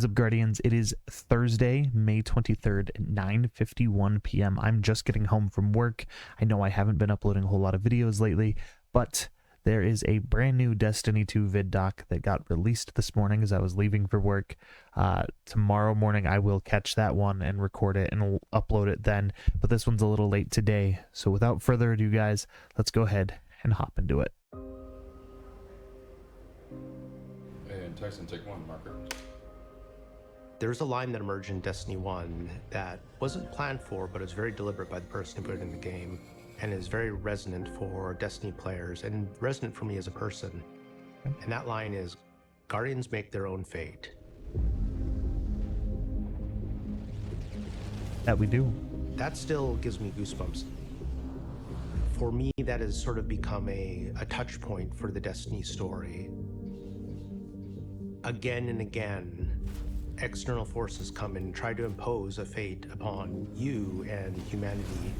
What's up, Guardians? It is Thursday, May 23rd at 9:51 p.m. I'm just getting home from work. I know I haven't been uploading a whole lot of videos lately, but there is a brand new Destiny 2 VidDoc that got released this morning as I was leaving for work. Tomorrow morning I will catch that one and record it and upload it then, but this one's a little late today. So without further ado, guys, let's go ahead and hop into it. And Tyson, take one, marker. There's a line that emerged in Destiny 1 that wasn't planned for, but is very deliberate by the person who put it in the game, and is very resonant for Destiny players, and resonant for me as a person. And that line is, Guardians make their own fate. That we do. That still gives me goosebumps. For me, that has sort of become a touch point for the Destiny story. Again and again, external forces come and try to impose a fate upon you and humanity.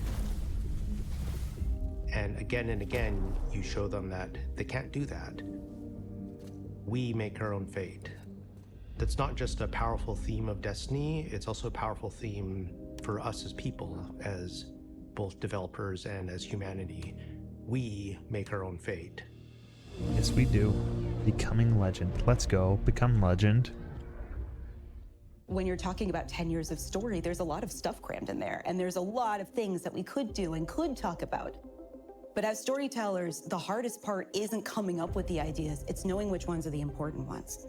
And again, you show them that they can't do that. We make our own fate. That's not just a powerful theme of Destiny, it's also a powerful theme for us as people, as both developers and as humanity. We make our own fate. Yes, we do. Becoming legend. Let's go. Become legend. When you're talking about 10 years of story, there's a lot of stuff crammed in there, and there's a lot of things that we could do and could talk about. But as storytellers, the hardest part isn't coming up with the ideas, it's knowing which ones are the important ones.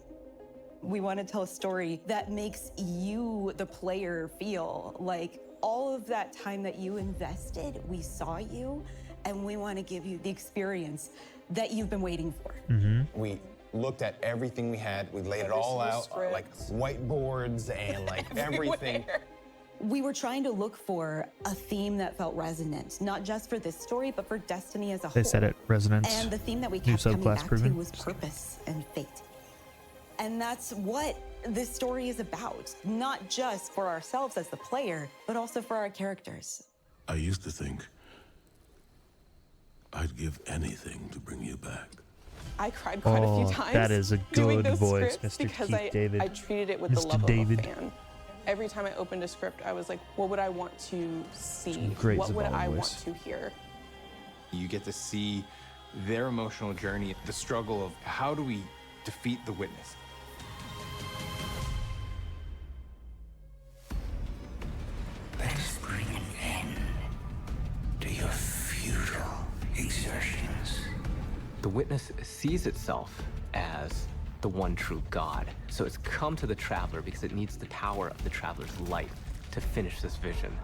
We want to tell a story that makes you, the player, feel like all of that time that you invested, we saw you, and we want to give you the experience that you've been waiting for. We looked at everything we had, we laid it all out, like whiteboards and like everything. We were trying to look for a theme that felt resonant, not just for this story, but for Destiny as a whole. They said it, resonance. And the theme that we kept coming subclass back proven. to was purpose and fate. And that's what this story is about, not just for ourselves as the player, but also for our characters. I used to think I'd give anything to bring you back. I cried quite a few times. That is a doing good those voice, scripts Mr. because Keith David. I treated it with Mr. the love David. of a fan. Every time I opened a script, I was like, what would I want to see? Great What would Zavala I voice. want to hear? You get to see their emotional journey, the struggle of how do we defeat the Witness? Let us bring an end to your futile exertions. The Witness sees itself as the one true God. So it's come to the Traveler because it needs the power of the Traveler's light to finish this vision.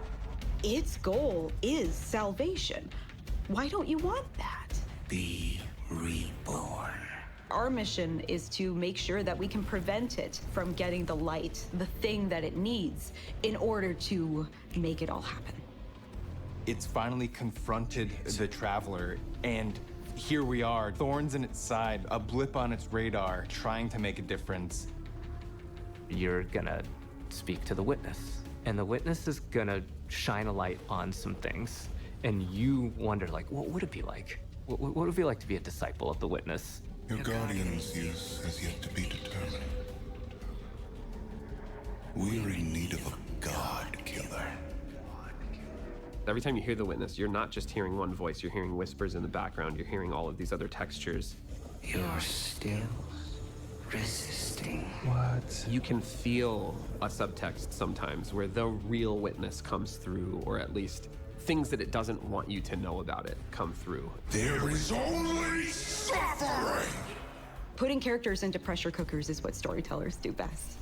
Its goal is salvation. Why don't you want that? Be reborn. Our mission is to make sure that we can prevent it from getting the light, the thing that it needs, in order to make it all happen. It's finally confronted the Traveler, and here we are, thorns in its side, a blip on its radar, trying to make a difference. You're gonna speak to the Witness, and the Witness is gonna shine a light on some things. And you wonder, like, what would it be like? What would it be like to be a disciple of the Witness? Your guardian's use has yet to be determined. We're in need of a god killer. Every time you hear the Witness, you're not just hearing one voice, you're hearing whispers in the background, you're hearing all of these other textures. You're still resisting. What? You can feel a subtext sometimes where the real Witness comes through, or at least things that it doesn't want you to know about it come through. There is only suffering! Putting characters into pressure cookers is what storytellers do best.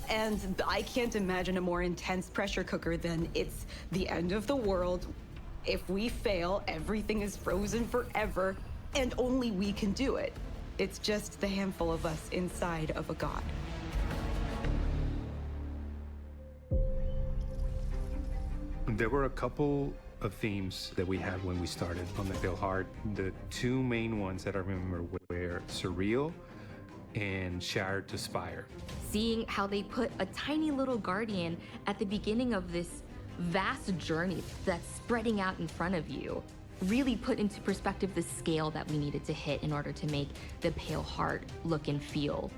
And I can't imagine a more intense pressure cooker than it's the end of the world. If we fail, everything is frozen forever, and only we can do it. It's just the handful of us inside of a god. There were a couple of themes that we had when we started on the Bill Hard. The two main ones that I remember were surreal and shattered to spire. Seeing how they put a tiny little guardian at the beginning of this vast journey that's spreading out in front of you really put into perspective the scale that we needed to hit in order to make the Pale Heart look and feel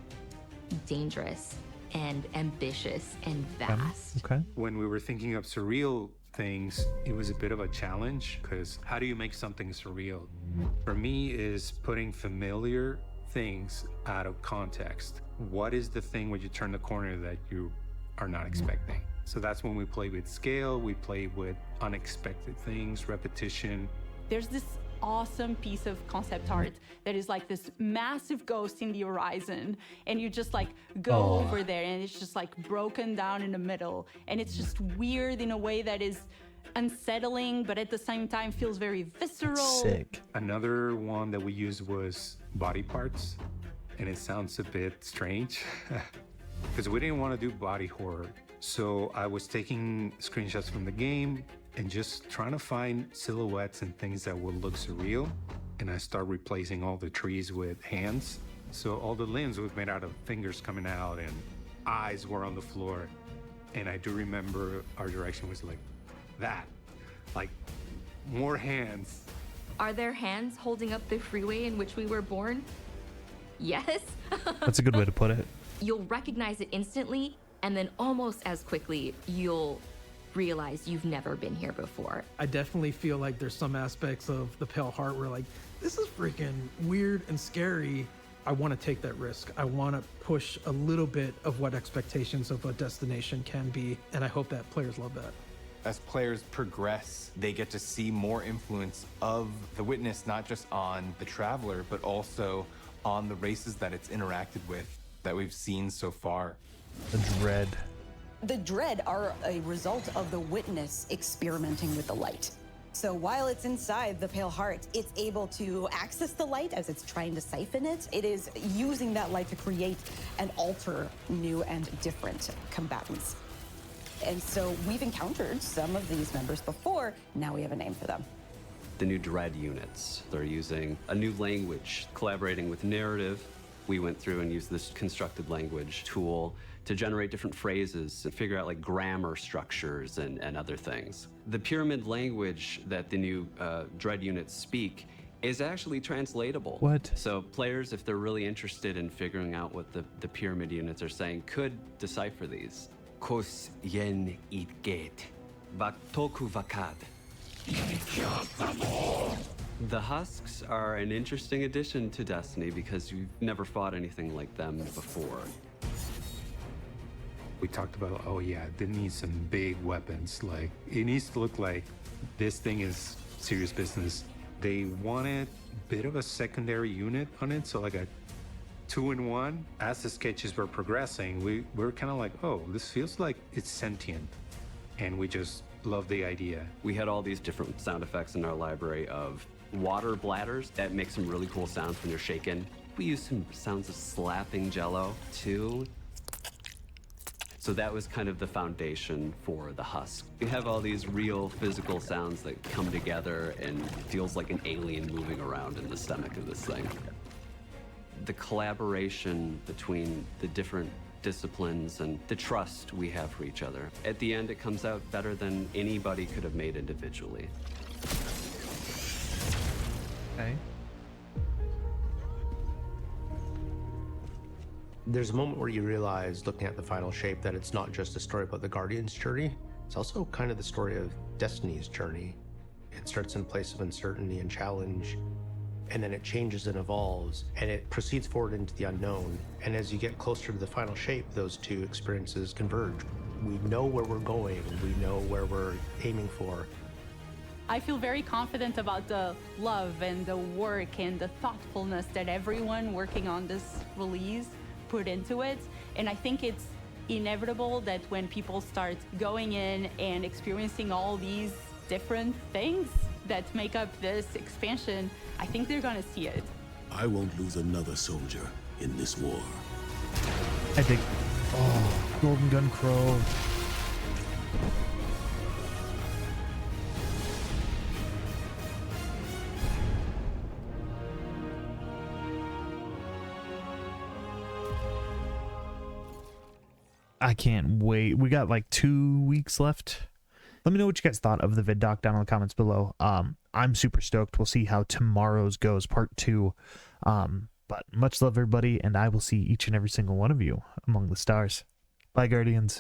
dangerous. and ambitious and vast. Okay. When we were thinking of surreal things, it was a bit of a challenge because how do you make something surreal? For me is putting familiar things out of context. What is the thing when you turn the corner that you are not expecting? So that's when we play with scale, we play with unexpected things, repetition. There's this awesome piece of concept art that is like this massive ghost in the horizon, and you just like go over there and it's just like broken down in the middle, and it's just weird in a way that is unsettling but at the same time feels very visceral. Sick. Another one that we used was body parts, and it sounds a bit strange because we didn't want to do body horror. So I was taking screenshots from the game and just trying to find silhouettes and things that would look surreal. And I started replacing all the trees with hands. So all the limbs were made out of fingers coming out and eyes were on the floor. And I do remember our direction was like that, like more hands. Are there hands holding up the freeway in which we were born? Yes. That's a good way to put it. You'll recognize it instantly, and then almost as quickly, you'll realize you've never been here before. I definitely feel like there's some aspects of the Pale Heart where like, this is freaking weird and scary. I want to take that risk. I want to push a little bit of what expectations of a destination can be, and I hope that players love that. As players progress, they get to see more influence of the Witness, not just on the Traveler, but also on the races that it's interacted with that we've seen so far. The Dread. The Dread are a result of the Witness experimenting with the light. So while it's inside the Pale Heart, it's able to access the light as it's trying to siphon it. It is using that light to create and alter new and different combatants. And so we've encountered some of these members before. Now we have a name for them. The new Dread units. They're using a new language, collaborating with narrative. We went through and used this constructed language tool to generate different phrases and figure out like grammar structures and other things. The pyramid language that the new Dread units speak is actually translatable. What? So players, if they're really interested in figuring out what the pyramid units are saying, could decipher these. Kos yen itget, baktoku vakad. The Husks are an interesting addition to Destiny because you've never fought anything like them before. We talked about, oh yeah, they need some big weapons. Like, it needs to look like this thing is serious business. They wanted a bit of a secondary unit on it, so like a 2-in-1. As the sketches were progressing, we were kind of like, oh, this feels like it's sentient. And we just loved the idea. We had all these different sound effects in our library of water bladders that make some really cool sounds when you're shaken. We used some sounds of slapping jello too. So that was kind of the foundation for the Husk. We have all these real physical sounds that come together and it feels like an alien moving around in the stomach of this thing. The collaboration between the different disciplines and the trust we have for each other. At the end, it comes out better than anybody could have made individually. Okay. There's a moment where you realize, looking at the final shape, that it's not just a story about the Guardian's journey. It's also kind of the story of Destiny's journey. It starts in a place of uncertainty and challenge, and then it changes and evolves, and it proceeds forward into the unknown. And as you get closer to the final shape, those two experiences converge. We know where we're going, we know where we're aiming for. I feel very confident about the love and the work and the thoughtfulness that everyone working on this release put into it. And I think it's inevitable that when people start going in and experiencing all these different things that make up this expansion, I think they're gonna see it. I won't lose another soldier in this war. I think, oh, Golden Gun Crow. I can't wait. We got like 2 weeks left. Let me know what you guys thought of the VidDoc down in the comments below. I'm super stoked. We'll see how tomorrow's goes, part 2. But much love, everybody, and I will see each and every single one of you among the stars. Bye, Guardians.